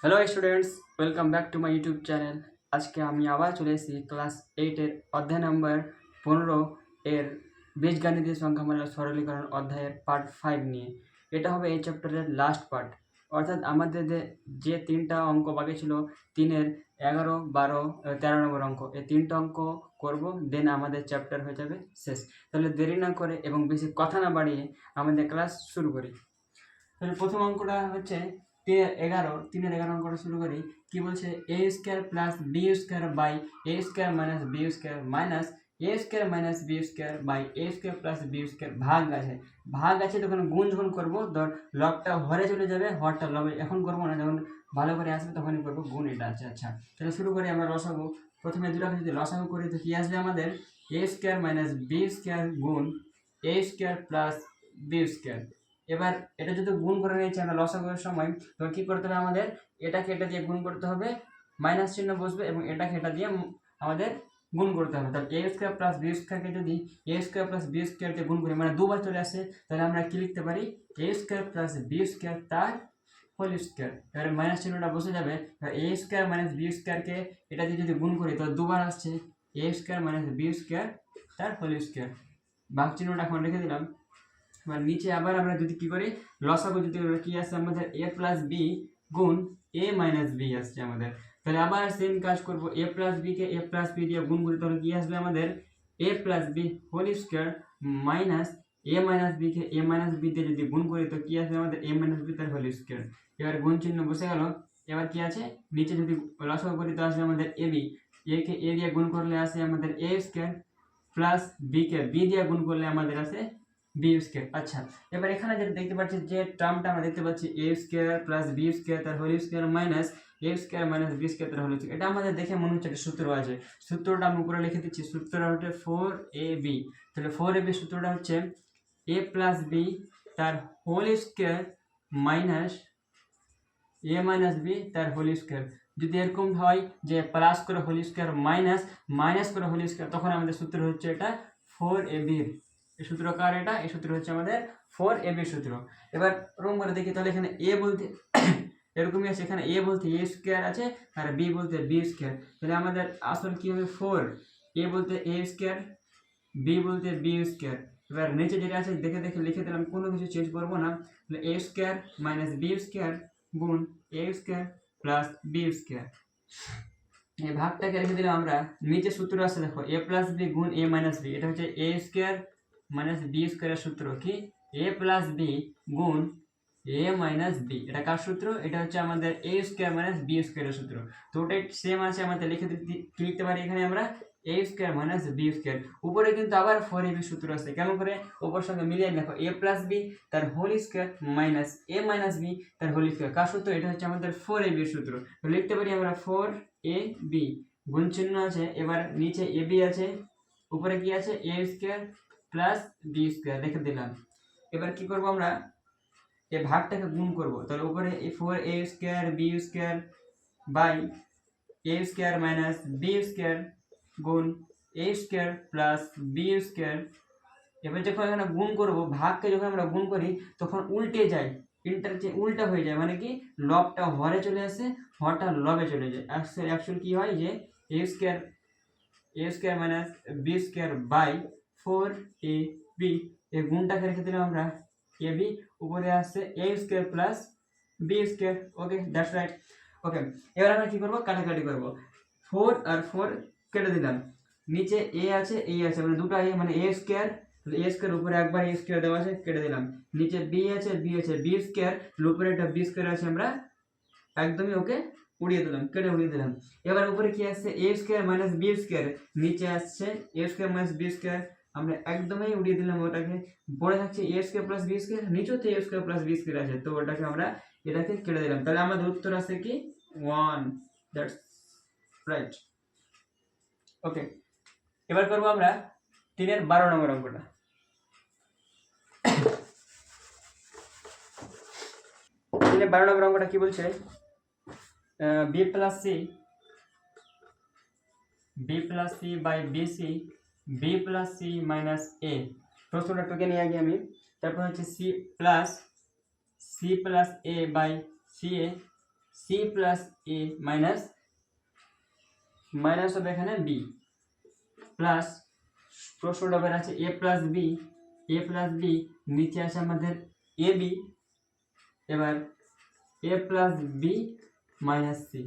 Hello students, welcome back to my YouTube channel. আজকে আমি আবার চলে এসেছি ক্লাস 8-এর অধ্যায় নাম্বার 15 এর বীজগাণিতিক সংখ্যামালার সরলীকরণ অধ্যায়ের পার্ট 5 নিয়ে। এটা হবে এই চ্যাপ্টারের লাস্ট পার্ট, অর্থাৎ আমাদের যে তিনটা অঙ্ক বাকি ছিল, 3-এর 11, 12, 13 নম্বর অঙ্ক, এই তিনটা অঙ্ক করব, দেন আমাদের চ্যাপ্টার হয়ে যাবে শেষ। তাহলে দেরি না করে এবং বেশি কথা না বাড়িয়ে আমাদের ক্লাস শুরু করি। তাহলে প্রথম অঙ্কটা হচ্ছে 3-11 অঙ্কটা শুরু করি। কি বলছে? A square plus B square by A square minus B square minus A square minus B square by A square plus B square ভাগ আছে তখন গুণ যখন করবো, ধর লবটা হরে চলে যাবে, হরটা লবে এখন করবো না, যখন ভালো করে আসবে তখনই করবো, গুণ এটা আছে। আচ্ছা, তাহলে শুরু করি আমরা লসাগু। প্রথমে দুটাকে যদি লসাগু করি তো কি আসবে আমাদের? এ স্কোয়ার মাইনাস বি স্কোয়ার গুণ এ স্কোয়ার প্লাস বি স্কোয়ার। এবার এটা যদি গুণ করে নিয়েছি আমরা লসাগুর সময়, তখন কি করতে হবে আমাদের? এটাকে এটা দিয়ে গুণ করতে হবে, মাইনাস চিহ্ন বসবে, এবং এটাকে এটা দিয়ে আমাদের গুণ করতে হবে। তাহলে এ স্কোয়ার প্লাস বি স্কোয়ারকে যদি এ স্কোয়ার প্লাস বি স্কোয়ারকে গুণ করি, মানে দুবার চলে আসে, তাহলে আমরা কি লিখতে পারি? এ স্কোয়ার প্লাস বি স্কোয়ার তার হোল স্কোয়ার। এবারে মাইনাস চিহ্নটা বসে যাবে, এ স্কোয়ার মাইনাস বি স্কোয়ারকে এটা দিয়ে যদি গুণ করি তাহলে দুবার আসছে, A square minus B square তার হোল স্কোয়ার। ভাগ চিহ্নটা এখন রেখে দিলাম। এবার নিচে আবার আমরা যদি কি করি, লসাগু যদি কি আসছে আমাদের? এ প্লাস বি গুণ এ মাইনাস বি আসছে আমাদের। তাহলে আবার সেম কাজ করব, এ প্লাস বি কে এ প্লাস বি দিয়ে গুণ করি, তাহলে কি আসবে আমাদের? A plus B whole square minus A minus B কে এ মাইনাস বি দিয়ে যদি গুণ করি তো কি আসবে আমাদের? এ মাইনাস বি তার হোল স্কোয়ার। এবার গুণ চিহ্ন বসে গেল। এবার কি আছে নিচে? যদি লসাগু করি তো আসবে আমাদের এ বি, এ কে এ দিয়ে গুণ করলে আসে আমাদের এ স্কোয়ার, প্লাস বি কে বি দিয়ে গুণ করলে আমাদের আসে বি স্কোয়ার। আচ্ছা, এবার এখানে যেটা দেখতে পাচ্ছি, যে টার্মটা আমরা দেখতে পাচ্ছি এ স্কোয়ার প্লাস বি স্কোয়ার তার whole square minus A square minus B square তার হোল স্কোয়ার, এটা আমাদের দেখে মনে হচ্ছে একটা সূত্র আছে। সূত্রটা আমি উপরে লিখে দিচ্ছি। সূত্রটা হচ্ছে 4ab। তাহলে 4ab সূত্রটা হচ্ছে এ প্লাস বি তার whole square minus A minus B তার হোল স্কোয়ার। যদি এরকম হয় যে প্লাস করে হোল স্কোয়ার মাইনাস মাইনাস করে হোল স্কোয়ার, তখন আমাদের সূত্র হচ্ছে এটা 4ab। এই সূত্র কার? এটা এই সূত্র হচ্ছে আমাদের 4ab সূত্র। এবার রুম করে দেখি, তাহলে এখানে এ বলতে এরকমই আছে, এখানে এ বলতে এ স্কোয়ার আছে আর বি বলতে বি স্কোয়ার। তাহলে আমাদের আসল কি হবে? 4, এ বলতে এ স্কোয়ার, বি বলতে বি স্কোয়ার। এবার নিচে যেটা আছে দেখে দেখে লিখে দিলাম, কোনো কিছু চেঞ্জ করবো না। তাহলে এ স্কোয়ার মাইনাস বি স্কোয়ার গুণ এ স্কোয়ার প্লাস বি স্কোয়ার। এই ভাগটাকে রেখে দিলাম আমরা। নিচে সূত্র আছে দেখো, এ প্লাস বি গুণ এ মাইনাস বি, এটা হচ্ছে এ স্কোয়ার মাইনাস বি স্কোয়ারের সূত্র। কি? এ প্লাস বি গুণ এ মাইনাস বি, এটা কার সূত্র? এটা হচ্ছে আমাদের এ স্কোয়ার মাইনাস বি স্কোয়ারের সূত্র। তো ওটাই সেম আছে, আমাদের লিখে লিখতে পারি এখানে আমরা এ স্কোয়ার মাইনাস বি স্কোয়ার। উপরে কিন্তু আবার 4ab সূত্র আছে, কেমন করে? ওপর সঙ্গে মিলিয়ে দেখো, এ প্লাস বি তার whole square minus A minus B তার হোল স্কোয়ার, কার সূত্র? এটা হচ্ছে আমাদের 4ab সূত্র। তো লিখতে পারি আমরা 4ab, গুণ চিহ্ন আছে, এবার নিচে এ বি আছে, উপরে কি আছে? এ স্কোয়ার প্লাস বি স্কোয়ার রেখে দিলাম। এবার কি করব আমরা? এই ভাগটাকে গুণ করব, তাহলে উপরে 4a square B square by A square minus B square গুণ এ স্কোয়ার প্লাস বি স্কোয়ার। এবার যখন এখানে গুণ করব, ভাগকে যখন আমরা গুণ করি তখন উল্টে যায়, উল্টা হয়ে যায়, মানে কি? লবটা হরে চলে আসে, হরটা লবে চলে যায়। অ্যাকচুয়ালি কি হয় যে A square minus B square by 4ab, এই গুণটাকে রেখে দিলাম আমরা এ বি, উপরে আসছে A square plus B square. Okay, that's right. Okay, এবার আমরা কি করবো? কাটাকাটি করবো। 4 আর 4 কেটে দিলাম, নিচে এ আছে এই আছে, মানে দুটো এ, মানে এ স্কোয়ার, এ স্কোয়ার উপরে একবার এ স্কোয়ার দেওয়া আছে, কেটে দিলাম। নিচে বি আছে বি স্কোয়ার, উপরে একটা বি স্কোয়ার আছে, আমরা একদমই ওকে উড়িয়ে দিলাম, কেটে উড়িয়ে দিলাম। এবার উপরে কি আসছে? A square minus B square, নিচে আসছে A square minus B square, আমরা একদমই উড়িয়ে দিলাম ওটাকে। পড়ে থাকছে এ স্কোয়ার প্লাস বি স্কোয়ার, নিচেও তো এ স্কোয়ার প্লাস বি স্কোয়ার আছে, তো ওটাকে আমরা এটাকে কেটে দিলাম। তাহলে আমাদের উত্তর আছে কি? 1। That's right. ওকে, এবার করবো আমরা 3-এর 12 নম্বর অঙ্কটা। 3-এর 12 নম্বর অঙ্কটা কি বলছে? B plus C by BC B plus C minus A. প্রশ্নটা টুকে নিয়ে আগে আমি, তারপর হচ্ছে C plus A by C A C plus A minus minus হবে এখানে বি প্লাস প্রশ্নটা বের আছে এ প্লাস বি নিচে আছে আমাদের এ বি, এবার এ প্লাস বি মাইনাস সি।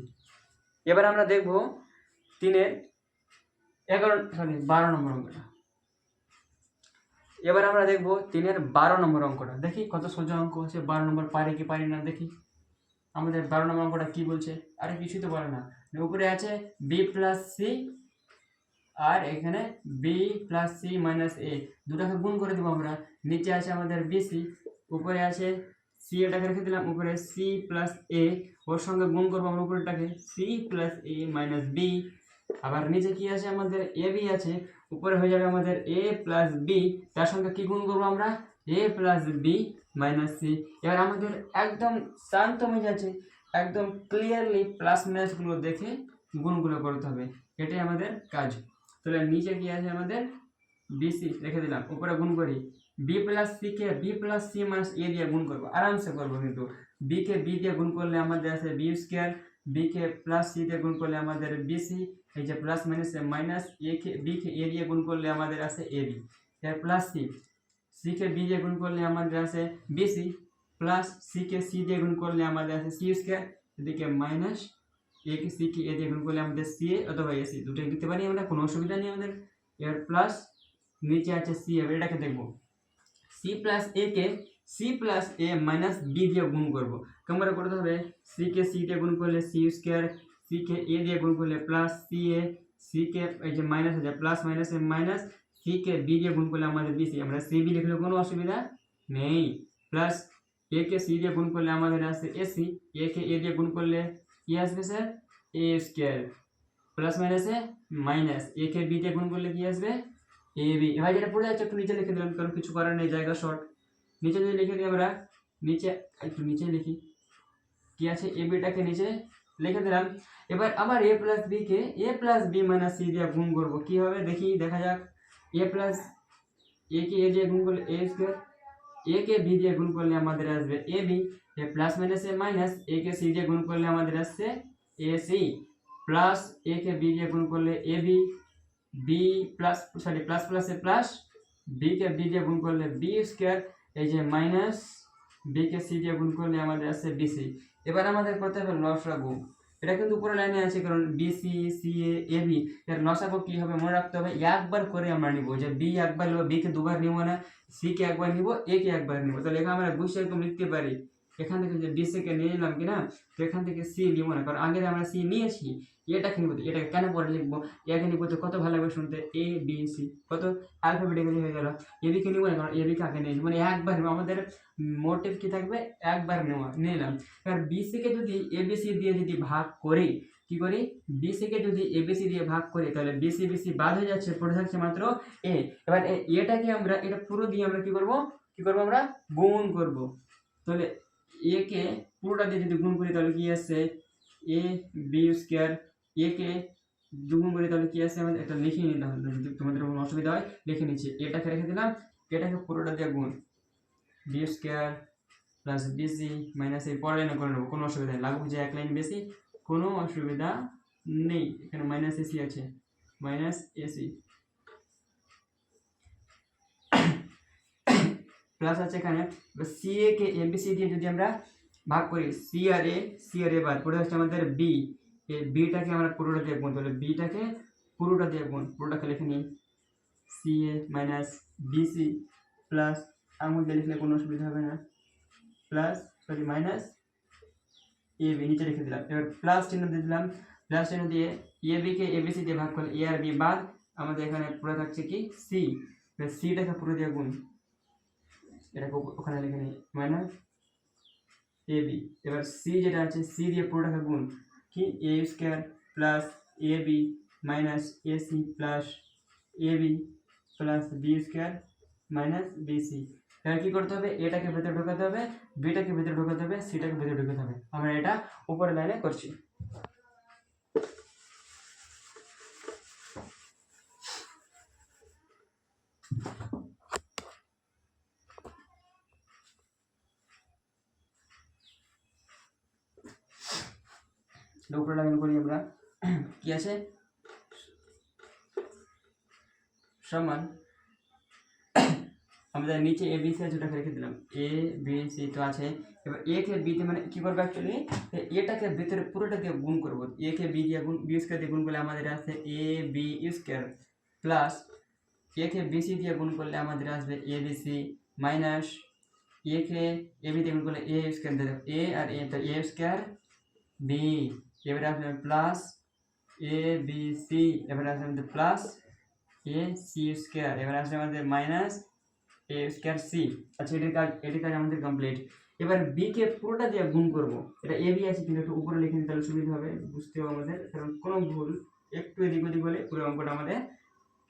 এবার আমরা দেখব 12 নম্বর অঙ্কটা। এবার আমরা দেখব 12 নম্বর অঙ্কটা। দেখি কত সোজা অঙ্ক আছে। 12 নম্বর পারি কি পারি না দেখি। আমাদের 12 নম্বর অঙ্কটা কি বলছে? আরে কিছুই তো বলে না। উপরে আছে বি প্লাস সি আর এখানে বি প্লাস সি মাইনাস এ, দুটাকে গুণ করে দেবো আমরা। নিচে আছে আমাদের বিসি, উপরে আছে সি, এটাকে রেখে দিলাম উপরে সি প্লাস এ, ওর সঙ্গে গুণ করবো আমরা উপরেটাকে C plus A minus B. আবার নিচে কি আছে আমাদের এ বি আছে, উপরে হয়ে যাবে আমাদের এ প্লাস বি, তার সঙ্গে কি গুণ করবো আমরা এ প্লাস বি মাইনাস সি। এবার আমাদের একদম শান্ত মেজাজে একদম ক্লিয়ারলি প্লাস মাইনাসগুলো দেখে গুণগুলো করতে হবে, এটাই আমাদের কাজ। তাহলে নিচে কি আছে আমাদের বিসি রেখে দিলাম, উপরে গুণ করি B plus C K B plus C minus এ দিয়ে গুণ করবো, আরামসে করবো। কিন্তু বি কে বি দিয়ে গুণ করলে আমাদের আছে B square, B k plus C দিয়ে গুণ করলে আমাদের বিসি, এই যে প্লাস মাইনাস মাইনাস এ কে বি কে এ দিয়ে গুণ করলে আমাদের আছে এ বি, এর plus C, C K B দিয়ে গুণ করলে আমাদের আছে BC, plus C K C দিয়ে গুণ করলে আমাদের আছে সি স্কোয়ার, এদিকে মাইনাস এ কে সি কে এ দিয়ে গুণ করলে আমাদের সি এ অথবা এসি, দুটোই দিতে পারি আমরা, কোনো অসুবিধা নেই আমাদের। এর প্লাস নিচে আছে সি, এবার এটাকে দেখবো সি প্লাস এ কে C plus A minus B দিয়ে গুণ করবো। কেমন করতে হবে? সি কে সি দিয়ে গুণ করলে সি স্কোয়ার, সি কে এ দিয়ে গুণ করলে plus C A, C K এই যে মাইনাস আছে plus minus A minus, C K B দিয়ে গুণ করলে আমাদের বিসি, আমরা সি বি লিখলে কোনো অসুবিধা নেই। প্লাস এ কে সি দিয়ে গুণ করলে আমাদের আসছে এসি, এ কে এ দিয়ে গুণ করলে কি আসবে স্যার এ স্কোয়ার, প্লাস মাইনাসে মাইনাস, এ কে বি দিয়ে গুণ করলে কি আসবে এ বি। এবার যেটা পড়ে যাচ্ছে একটু নিচে লিখে দিলাম, কারণ কিছু করার নেই, জায়গা শর্ট। নিচে যদি লিখে দিই আমরা, নিচে একটু নিচে লিখি কি আছে এ বিটাকে নিচে লিখে দিলাম। এবার আবার এ প্লাস বি কে A plus B minus C দিয়ে গুণ করবো, কি হবে দেখি, দেখা যাক। এ প্লাস এ কে এ দিয়ে গুণ করলে এ স্কোয়ার, এ কে বি দিয়ে গুণ করলে আমাদের আসবে এ বি, এ প্লাস মাইনাসে মাইনাস, এ কে সি দিয়ে গুণ করলে আমাদের আসছে এ সি, প্লাস এ কে বি দিয়ে গুণ করলে A B, B plus sorry plus প্লাসে প্লাস, বি কে বি দিয়ে গুণ করলে বি স্কোয়ার, এই যে মাইনাস বি কে সি দিয়ে গুণ করলে আমাদের আসছে বিসি। এবার আমাদের করতে হবে লসাগু। এটা কিন্তু উপরে লাইনে আছে, কারণ বিসি সি এ বি, এর লসাগু কি হবে মনে রাখতে হবে, একবার করে আমরা নিব, যে বি একবার নেবো, বি কে দুবার নিব না, সি কে একবার নিব, এ কে একবার নিব। তাহলে এখানে আমরা বুঝে এরকম লিখতে পারি, এখান থেকে যে বি সি কে নিয়ে নিলাম কিনা, তো এখান থেকে সি নিব না, কারণ আগে আমরা সি নিয়েছি, এটাকে নিব, এটাকে কেন পরে লিখবো, একে নিব তো কত ভালো লাগবে শুনতে, এ বি সি, কত অ্যালফাবেটিক্যালি হয়ে গেল। এবি কে নিব না, কারণ এবি কে আগে নিয়েছি, মানে একবার নেব, আমাদের মোটিভ কি থাকবে একবার নেওয়া, নিলাম। এবার বিসি কে যদি এবিসি দিয়ে যদি ভাগ করি, কি করি বিসি কে যদি এবিসি দিয়ে ভাগ করি, তাহলে বিসি বিসি বাদ হয়ে যাচ্ছে, পড়ে থাকছে মাত্র এ। এবার এটাকে আমরা এটা পুরো দিয়ে আমরা কি করব আমরা গুণ করব। তাহলে এ কে পুরোটা দিয়ে যদি গুণ করি তাহলে কি আসছে এ বি স্কোয়ার, এ কে দুগুণ করি তাহলে কি আসছে, আমাদের এটা লিখে নিলাম, যদি তোমাদের কোনো অসুবিধা হয় লিখে নিচ্ছি। এটাকে রেখে দিলাম, এটাকে পুরোটা দিয়ে গুণ, B square plus BC minus এর পরের লাইনে করে নেবো, কোনো অসুবিধা নেই, লাগু যে এক লাইন বেশি, কোনো অসুবিধা নেই। এখানে মাইনাস এসি আছে, মাইনাস এসি প্লাস আছে এখানে সি এ কে এবিসি দিয়ে যদি আমরা ভাগ করি, সি আর এ বাদ পড়ে হচ্ছে আমাদের বি, এই বিটাকে আমরা পুরোটা দিয়ে গুণ, তাহলে বিটাকে পুরোটা দিয়ে গুণ, পুরোটাকে লিখে নিই সি এ মাইনাস বিসি প্লাস, আর মধ্যে লিখলে কোনো অসুবিধা হবে না, plus sorry minus A B, নিচে লিখে দিলাম। এবার প্লাস চিহ্ন দিয়ে দিলাম, প্লাস চিহ্ন দিয়ে এ বি কে এবিসি দিয়ে ভাগ করলে এ আর বি বাদ, আমাদের এখানে পুরো থাকছে কি সি, সিটাকে পুরো দিয়ে গুণ, এটাকে ওখানে লিখে নিই মাইনাস এ বি। এবার সি যেটা আছে সি দিয়ে পুরোটাকে গুণ, কি A square plus A B minus A C plus A B plus B square minus BC. এবার কি করতে হবে, এটাকে ভেতরে ঢোকাতে হবে, বিটাকে ভেতরে ঢোকাতে হবে, সিটাকে ভেতরে ঢোকাতে হবে। আমরা এটা উপরের লাইনে করছি। উপরে লাগানো করি আমরা কি আছে সমান আমাদের নিচে এ বি সি আছে ওটাকে রেখে দিলাম এ বি সি তো আছে এবার এ কে বিতে মানে কি করবো অ্যাকচুয়ালি এটাকে ভিতরে পুরোটা দিয়ে গুণ করবো এ কে বি দিয়ে গুণ বি স্কোয়ার দিয়ে গুণ করলে আমাদের আসছে A B square plus A কে বি সি দিয়ে গুণ করলে আমাদের আসবে A B C minus A K A B দিয়ে গুণ করলে এ স্কোয়ার দিয়ে এ আর এ তো এ স্কোয়ার বি এবারে আসবে প্লাস এ বি সি এবারে আসবে আমাদের প্লাস এ সি স্কোয়ার এবারে আসবে আমাদের মাইনাস এ স্কোয়ার সি। আচ্ছা এটির কাজ আমাদের কমপ্লিট। এবার বি কে পুরোটা দিয়ে গুণ করব এটা এ বি আছে কিন্তু একটু উপরে লিখে নিতে তাহলে সুবিধা হবে বুঝতে হবে আমাদের কারণ কোনো ভুল একটু এদিক ওদিক হলে পুরো অঙ্কটা আমাদের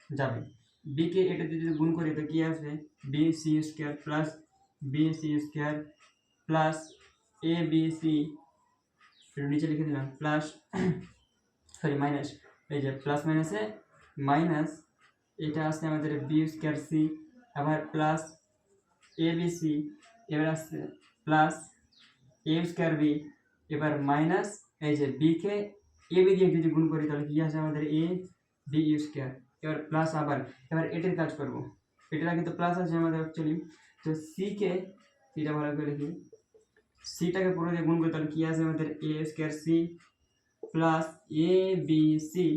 যাবে। বি কে এটা দিয়ে যদি গুণ করি তো কি আসবে B C square plus B C square plus A B C নিচে লিখে দিলাম প্লাস সরি মাইনাস এই যে প্লাস মাইনাসে মাইনাস এটা আসছে আমাদের বি স্কোয়ার সি আবার প্লাস এ বি সি এবার আসছে প্লাস এ স্কোয়ার বি এবার মাইনাস এই যে বি কে এ বি দিয়ে যদি গুণ করি তাহলে কি আসে আমাদের এ বি স্কোয়ার এবার প্লাস আবার এবার এটির কাজ করব এটার আগে তো প্লাস আছে আমাদের অ্যাকচুয়ালি তো সি কে সিটা ভালো করে লিখি সিটাকে পুরো দিয়ে গুণ করি তাহলে কি আসে আমাদের এ square C plus A B C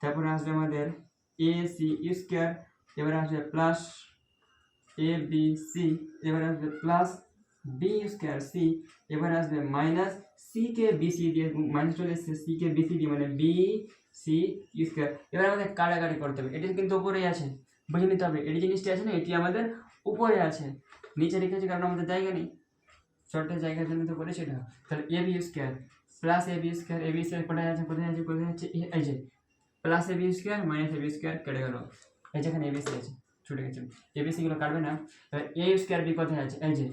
তারপরে আসবে আমাদের এ সি স্কোয়ার এবার আসবে প্লাস এ বি সি এবার আসবে প্লাস বি স্কোয়ার সি এবার আসবে minus C K B C দিয়ে মাইনাস চলে এসেছে সি কে বি সি দিয়ে মানে বি সি স্কোয়ার এবার আমাদের কাটাকাটি করতে হবে এটি কিন্তু উপরেই আছে বুঝে নিতে হবে এটি জিনিসটি আছে না এটি আমাদের উপরে আছে নিচে রেখেছি কারণ আমাদের জায়গা নেই শর্টের জায়গার জন্য তো করে সেটা তাহলে A B square plus A B square কোথায় আছে এই যে plus A B square minus A B square কেটে গেল এই যেখানে এ বি সি আছে ছুটে গেছে এ বি সিগুলো কাটবে না এবার এ স্কোয়ার বি কোথায় আছে এই যে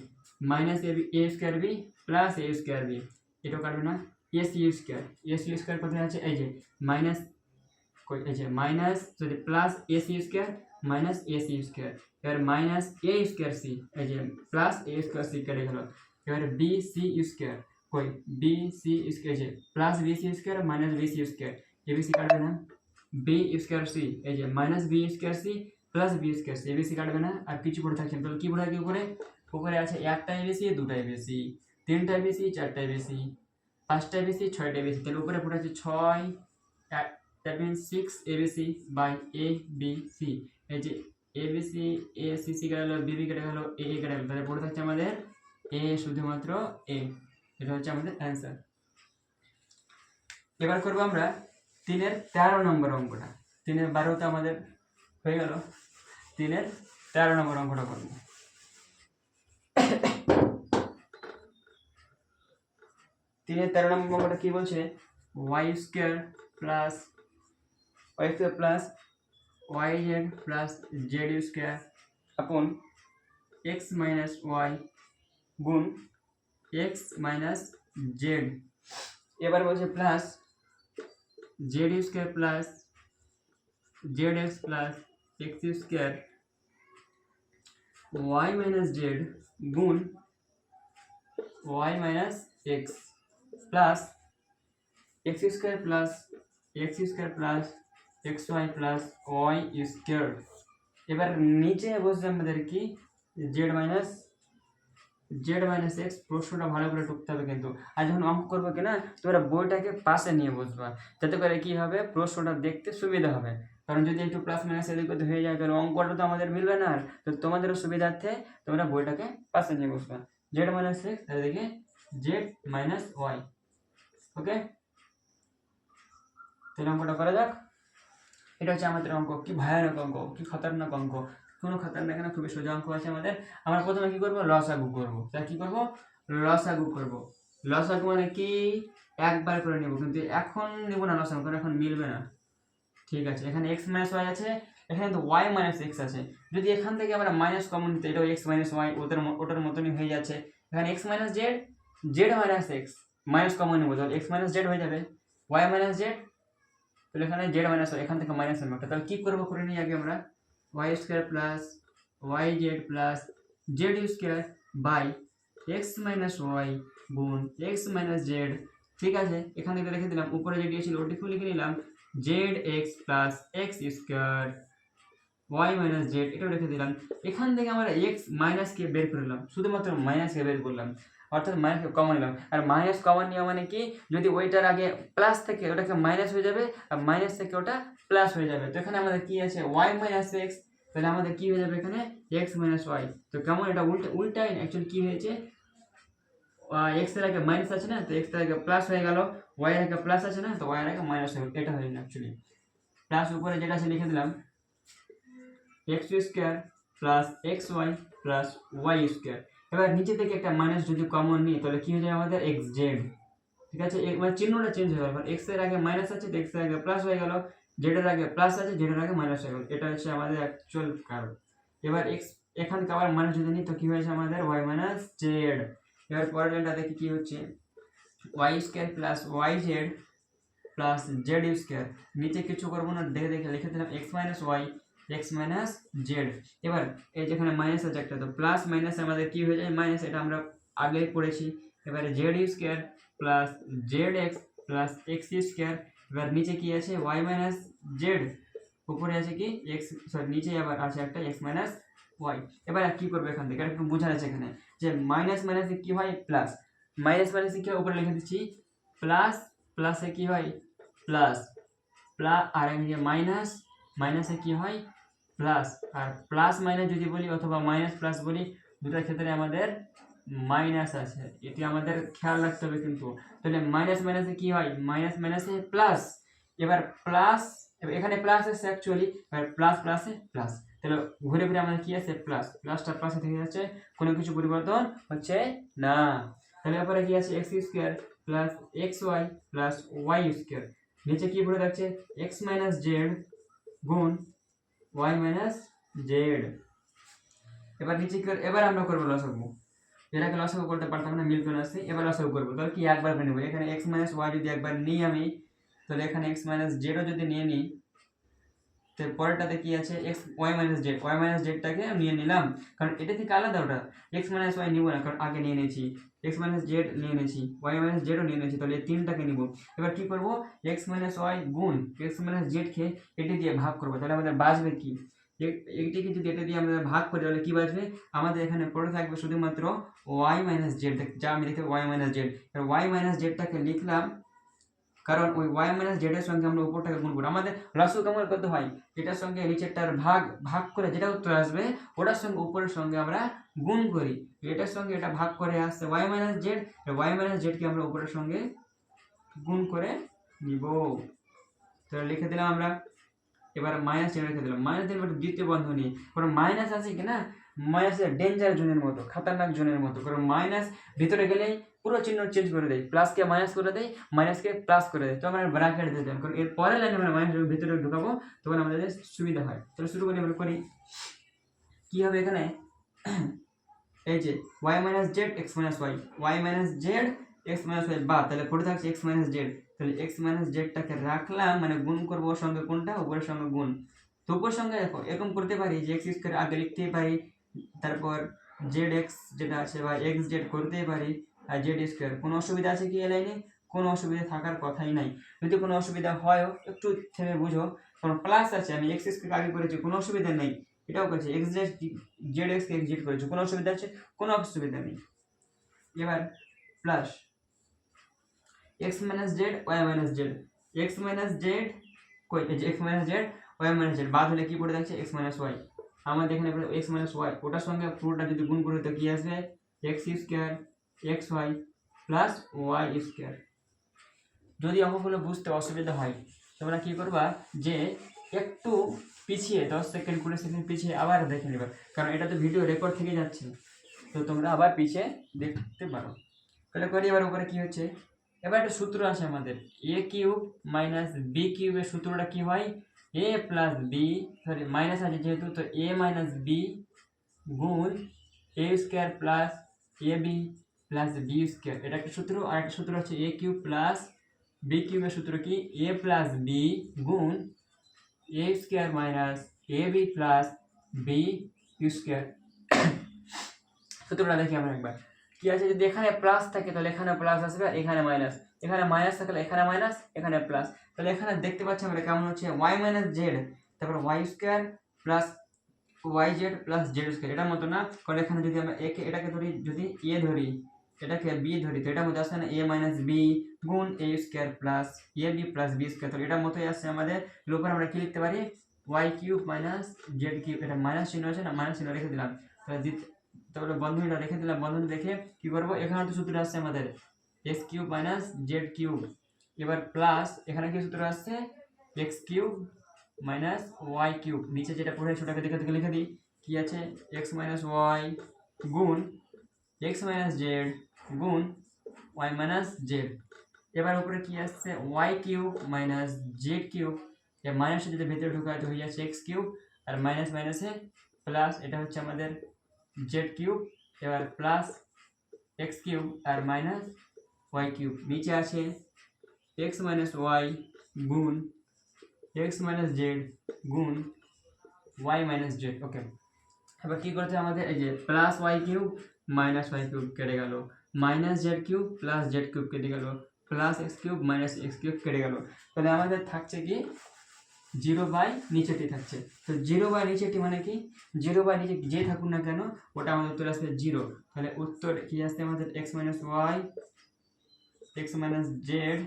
minus A square B plus A square B এটাও কাটবে না এ সি স্কোয়ার কোথায় আছে এই যে মাইনাস এই যে মাইনাস যদি plus A C square minus A C square এবার মাইনাস এ স্কোয়ার সি এই যে প্লাস এ স্কোয়ার সি কেটে গেল এবার বি সি স্কোয়ার কই বি সি স্কোয়ার যে plus B C square minus B C square A B C কাটবে না বি স্কোয়ার সি এই যে minus B square C plus B square C ABC কাটবে না আর কিছু পড়ে থাকছে তাহলে কি পড়ে থাকে উপরে উপরে আছে একটা এবিসি দুটা এবিসি তিনটা এবিসি চারটা এবিসি পাঁচটা এবিসি ছয়টা এবিসি তাহলে উপরে পড়ে আছে ছয় that means 6 ABC by A B C এই যে এবিসি এ সি সি কেটে গেল বিবি কেটে গেল এ কেটে গেল তাহলে পড়ে থাকছে আমাদের এ শুধুমাত্র এ এটা হচ্ছে আমাদের অ্যান্সার। এবার করবো আমরা 3-এর 13 নম্বর অঙ্কটা 3-এর 12 তো আমাদের হয়ে গেল 3-এর 13 নম্বর অঙ্কটা করবো। 3-এর 13 নম্বর অঙ্কটা কি বলছে y square plus yz plus z square আপন x মাইনাস y গুণ x মাইনাস z এবার বলছে plus z square plus zx plus x square y minus z গুণ y minus x plus x square plus xy plus y square এবার নিচে বসে আমাদের কি z মাইনাস x প্রশ্নটা ভালো করে টুকতে হবে কিন্তু আর যখন অঙ্ক করবো কিনা তোমরা বইটাকে পাশে নিয়ে বসবা যাতে করে কি হবে প্রশ্নটা দেখতে সুবিধা হবে কারণ যদি একটু প্লাস মাইনাস এদিক ওদিক হয়ে যায় তাহলে অঙ্কটা তো আমাদের মিলবে না আর তো তোমাদেরও সুবিধার্থে তোমরা বইটাকে পাশে নিয়ে বসবা z মাইনাস x এদিকে z মাইনাস y ওকে তাহলে অঙ্কটা করা যাক। এটা হচ্ছে আমাদের অঙ্ক কি ভয়ানক অঙ্ক কি খতরনাক অঙ্ক কোনো খতরনাক না খুবই সোজা অঙ্ক আছে আমাদের আমরা প্রথমে কি করব লসাগু করব তাই কি করব লসাগু মানে কি একবার করে নেব কিন্তু এখন নেব না লসাগু কারণ এখন মিলবে না ঠিক আছে এখানে x মাইনাস y আছে এখানে তো y মাইনাস x আছে যদি এখান থেকে আমরা মাইনাস কমন নিতে এটাও x মাইনাস y ওটার মতনই হয়ে যাচ্ছে এখানে x minus z minus x minus common নেব তাহলে x মাইনাস z হয়ে যাবে y মাইনাস z তাহলে এখানে z মাইনাস এখান থেকে মাইনাস নেব তাহলে কি করব করে নিই আগে আমরা y square plus yz plus z square by x minus y গুণ x মাইনাস z ঠিক আছে, এখান থেকে রেখে দিলাম, উপরে যে দিয়েছিল ওটিকেও লিখে নিলাম, Z X plus X square Y minus Z, এটাও রেখে দিলাম। এখান থেকে আমরা এক্স মাইনাসকে বের করলাম, শুধুমাত্র মাইনাসকে বের করলাম, অর্থাৎ মাইনাসকে কমন নিলাম। আর মাইনাস কমন নেওয়া মানে কি, যদি ওইটার আগে প্লাস থেকে ওটাকে মাইনাস হয়ে যাবে, আর মাইনাস থেকে ওটা প্লাস হয়ে যাবে। তো এখানে আমাদের কি আছে, ওয়াই মাইনাস এক্স, তাহলে আমাদের কি হয়ে যাবে এখানে এক্স মাইনাস ওয়াই। তো কেমন এটা উল্টাই অ্যাকচুয়ালি কি হয়েছে, এক্স এর আগে মাইনাস আছে না, তো এক্স এর আগে প্লাস হয়ে গেল, ওয়াই এর আগে প্লাস আছে না, তো ওয়াই এর আগে মাইনাস হয়ে গেল, এটা হয়ে গেল অ্যাকচুয়ালি। প্লাস উপরে যেটা আছে লিখে দিলাম X square plus X Y plus Y square. এবার নিচে থেকে একটা মাইনাস যদি কমন নিই তাহলে কি হয়ে যাবে আমাদের এক্স জেড। ঠিক আছে, মানে চিহ্নটা চেঞ্জ হয়ে গেল, এক্স এর আগে মাইনাস আছে, এক্স এর আগে প্লাস হয়ে গেল, জেড এর আগে প্লাস আছে, জেড এর আগে মাইনাস হয়ে গেল, এটা হচ্ছে আমাদের অ্যাকচুয়াল কারণ। এবার এক্স এখান থেকে আবার মাইনাস যদি নিই তো কি হয়েছে আমাদের ওয়াই মাইনাস জেড। এবার পরের লাইনটা দেখি কি হচ্ছে, Y square plus Y Z plus Z square. নিচে কিছু করবো না, দেখে দেখে লিখে দিলাম X minus Y x minus Z. এবার এই যেখানে মাইনাস আছে একটা, তো প্লাস মাইনাস আমাদের কি হয়ে যায় মাইনাস, এটা আমরা আগেই পড়েছি। এবারে Z square plus Z X plus X square. এবার নিচে কি আছে ওয়াই মাইনাস জেড, উপরে আছে কি এক্স, সরি নিচে আবার আছে একটা এক্স মাইনাস ওয়াই। এবার কি করবো এখান থেকে একটু বোঝার আছে এখানে, যে মাইনাস মাইনাসে কি হয় প্লাস, মাইনাস মাইনাসে কি হয় উপরে লিখে দিচ্ছি প্লাস, প্লাসে কি হয় প্লাস, আর এই যে মাইনাস, মাইনাসে কি হয় প্লাস। আর প্লাস মাইনাস যদি বলি অথবা মাইনাস প্লাস বলি, দুটার ক্ষেত্রে আমাদের মাইনাস আছে, এটি আমাদের খেয়াল রাখতে হবে কিন্তু। তাহলে মাইনাস মাইনাসে কি হয়, মাইনাস মাইনাসে প্লাস। এবার প্লাস, এখানে প্লাস আছে অ্যাকচুয়ালি, এবার প্লাস প্লাসে প্লাস, তাহলে ঘুরে ফিরে আমাদের কি আছে প্লাস, প্লাসটা প্লাসে থেকে যাচ্ছে, কোনো কিছু পরিবর্তন হচ্ছে না। তাহলে এরপরে কি আছে X square plus X Y plus Y square. নিচে কি পড়ে থাকছে এক্স মাইনাস জেড গুণ ওয়াই মাইনাস জেড। এবার নিচে কি, এবার আমরা করবো লসাগু, এটাকে লসাগু করতে পারতাম না, মিল করে আসছে, এবার লসাগু করবো। তাহলে কি একবার করে নেবো, এখানে এক্স মাইনাস ওয়াই যদি একবার নিই আমি, তাহলে এখানে এক্স মাইনাস জেডও যদি নিয়ে নিই, তো পরেরটাতে কি আছে এক্স ওয়াই মাইনাস জেডটাকে নিয়ে নিলাম, কারণ এটা থেকে আলাদা, ওটা এক্স মাইনাস ওয়াই নিব না, কারণ আগে নিয়ে নিয়েছি এক্স মাইনাস জেড নিয়ে নিয়েছি, ওয়াই মাইনাস জেডও নিয়ে নিয়েছি, তাহলে এই তিনটাকে নিব। এবার কি করবো এক্স মাইনাস ওয়াই গুণ এক্স মাইনাস জেডকে এটি দিয়ে ভাগ করবো, তাহলে আমাদের বাঁচবে কি, এইটিকে যদি এটা দিয়ে আমরা ভাগ করি তাহলে কি বাঁচবে আমাদের, এখানে পড়ে থাকবে শুধুমাত্র ওয়াই মাইনাস জেড, যা আমি লিখে Y minus Z. Y minus জেডটাকে লিখলাম, কারণ ওই ওয়াই মাইনাস জেড এর সঙ্গে আমরা উপরটাকে গুণ করবো, আমাদের লসাগু কেমন করতে হয়, এটার সঙ্গে নিচেরটার ভাগ ভাগ করে যেটা উত্তর আসবে ওটার সঙ্গে উপরের সঙ্গে আমরা গুণ করি, এটার সঙ্গে এটা ভাগ করে আসছে Y minus Z, Y minus জেডকে আমরা উপরের সঙ্গে গুণ করে নিব। তো লিখে দিলাম আমরা, এবার মাইনাস চিহ্ন রেখে দিলাম, মাইনাস দিন দ্বিতীয় বন্ধনী, কারণ মাইনাস আছে কি না, মাইনাসের ডেঞ্জার জোনের মতো, খাতারনাক জোনের মতো, কারণ মাইনাস ভিতরে গেলেই পুরো চিহ্ন চেঞ্জ করে দেয়, প্লাসকে মাইনাস করে দেয়, মাইনাসকে প্লাস করে দেয়। তো আমরা ব্র্যাকেট দিয়ে দিলাম, কারণ এর পরের লাইনে আমরা মাইনাস ভিতরে ঢুকাবো, তখন আমাদের সুবিধা হয়। তাহলে শুরু করি, আমরা করি কি হবে এখানে, এই যে Y minus Z X minus Y, Y minus Z X minus Y, বা তাহলে পড়ে থাকছে এক্স মাইনাস জেড, তাহলে এক্স মাইনাস জেডটাকে রাখলাম, মানে গুণ করবো ওর সঙ্গে কোনটা, উপরের সঙ্গে গুণ। তো উপর সঙ্গে দেখো এরকম করতে পারি যে এক্স স্কোয়ার আগে লিখতেই পারি, তারপর জেড এক্স যেটা আছে বা এক্স জেড করতেই পারি, আর জেড স্কোয়ার। কোনো অসুবিধা আছে কি এই লাইনে, কোনো অসুবিধা থাকার কথাই নাই। যদি কোনো অসুবিধা হয়ও একটু থেমে বুঝো, কারণ প্লাস আছে, আমি এক্স স্কোয়ার আগে করেছি, কোনো অসুবিধা নেই, এটাও করছি X Z Z X X Z করেছি, কোনো অসুবিধা আছে, কোনো অসুবিধা নেই। এবার plus X minus Z Y minus Z, X minus Z কই, এই যে X minus Z Y minus Z বাদ হলে কি পড়ে থাকছে এক্স মাইনাস ওয়াই, আমাদের এখানে এক্স মাইনাস ওয়াই, ওটার সঙ্গে পুরোটা যদি গুণ করি তো কি আসবে x square x Y plus Y square. যদি অঙ্কগুলো বুঝতে অসুবিধা হয় তোমরা কি করবা, যে একটু পিছিয়ে 10 সেকেন্ড 20 সেকেন্ড পিছিয়ে আবার দেখে নেবে, কারণ এটা তো ভিডিও রেকর্ড থেকে যাচ্ছে, তো তোমরা আবার পিছিয়ে দেখতে পারো। তাহলে করি এবার উপরে কি হচ্ছে, এবার একটা সূত্র আছে আমাদের, এ কিউব মাইনাস বি কিউবের সূত্রটা কি হয়, এ প্লাস বি, সরি মাইনাস আছে যেহেতু, তো এ মাইনাস বি গুণ এ square plus A B plus B square, এটা একটা সূত্র। আর একটা সূত্র হচ্ছে এ কিউব প্লাস বি কিউবের সূত্র কি, এ প্লাস বি গুণ এ square minus A B plus B square. সূত্রটা দেখি আমরা একবার, কি আছে, যদি এখানে প্লাস থাকে তাহলে এখানে প্লাস আসবে আর এখানে মাইনাস, এখানে মাইনাস থাকলে এখানে মাইনাস এখানে প্লাস, তাহলে এখানে দেখতে পাচ্ছি আমরা কেমন হচ্ছে ওয়াই মাইনাস জেড, তারপর y square plus Y Z plus Z square, এটার মতো না? কারণ এখানে যদি আমরা এটাকে ধরি, যদি এ ধরি, এটাকে বি ধরি, তো এটার মধ্যে আসছে না এ মাইনাস বি গুণ এ square plus A B plus B square, তো এটার মতোই আসছে আমাদের। এর উপর আমরা কি লিখতে পারি, y cube minus z cube, এটা মাইনাস চিহ্ন আছে না, মাইনাস চিহ্ন রেখে দিলাম, তাহলে বন্ধনীটা রেখে দিলাম। বন্ধনী রেখে কি করবো, এখানে তো সূত্র আসছে আমাদের x cube minus z cube, এবার প্লাস এখানে কি সূত্র আসছে x cube minus y cube, নিচে যেটা পড়ে সেটাকে দেখে দেখে লিখে দিই, কি আছে এক্স মাইনাস ওয়াই গুণ এক্স মাইনাস জেড গুণ ওয়াই মাইনাস জেড, এবার উপরে কি আসছে y cube minus z cube, এর মাইনাসটা যদি ভেতরে ঢোকায় তো হয়ে যাচ্ছে এক্স কিউব, আর মাইনাস মাইনাসে প্লাস, এটা হচ্ছে আমাদের জেড কিউব, এবার প্লাস এক্স কিউব আর মাইনাস ওয়াই কিউব, নিচে আছে এক্স মাইনাস ওয়াই গুণ এক্স মাইনাস জেড গুণ ওয়াই মাইনাস জেড। ওকে, এবার কি করতে আমাদের, এই যে plus y cube minus y cube কেটে গেল, minus z cube plus z cube কেটে গেল, plus x cube minus x cube কেটে গেল, তাহলে আমাদের থাকছে কি 0 বাই নিচেটি থাকছে। তো 0 বাই নিচেটি মানে কি, 0 বাই নিচে যে থাকুক না কেন ওটা আমাদের উত্তর আসবে 0, তাহলে উত্তর কি আসছে আমাদের x minus Y x minus Z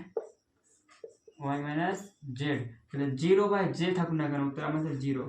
Y minus Z, তাহলে 0 বাই যে থাকুক না কেন উত্তর আমাদের 0।